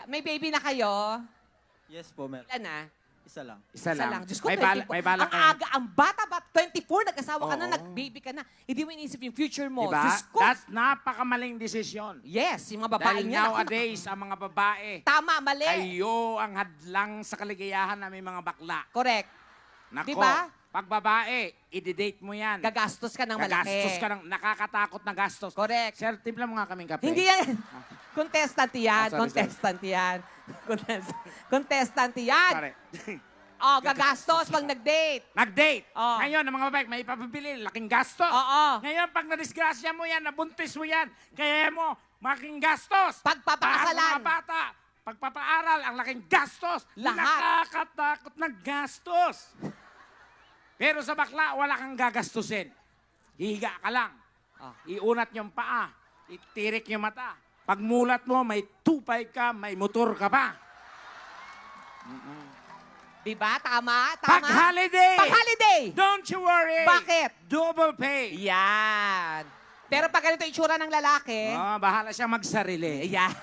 May baby na kayo? Yes po, meron. Ilan na? Isa lang. Isa lang. Diyos ko, May 24. balak Ang kayo. aga, ang bata ba? 24, nag-asawa ka na, Oo. nag-baby ka na. Hindi mo inisip yung future mo. Diba? Diyos ko. That's napakamaling desisyon. Yes, yung mga babae Dahil niya. naku, nowadays, ang mga babae, Tama, mali. kayo ang hadlang sa kaligayahan ng mga bakla. Correct. Nako, Diba? pag babae, i-date mo yan. Gagastos ka ng malaki. Gagastos ka ng nakakatakot na gastos. Correct. Sir, timpla mo nga kaming kape. Hindi yan. Contestant yan. Sorry. Contestant yan. Contestant yan. Sorry. Oh, gagastos pag nag-date. Nag-date. Oo. Ngayon, ang mga babae, may ipapabili, laking gastos. Oo. Ngayon, pag nadisgrasya mo yan, nabuntis mo yan, kaya mo, malaking gastos. Pagpapakasalan. Para sa mga bata, pagpapaaral, ang laking gastos. Lahat. Nakakatakot na gastos. Pero sa bakla, wala kang gagastusin. Higa ka lang. Ah. Iunat yung paa. Itirik yung mata. Pagmulat mo, may tupay ka, may motor ka pa. Diba? Tama? Tama? Pag-holiday! Pag-holiday! Don't you worry! Bakit? Double pay! Yan. Pero pag ganito itsura ng lalaki, Oh, bahala siya magsarili. yan.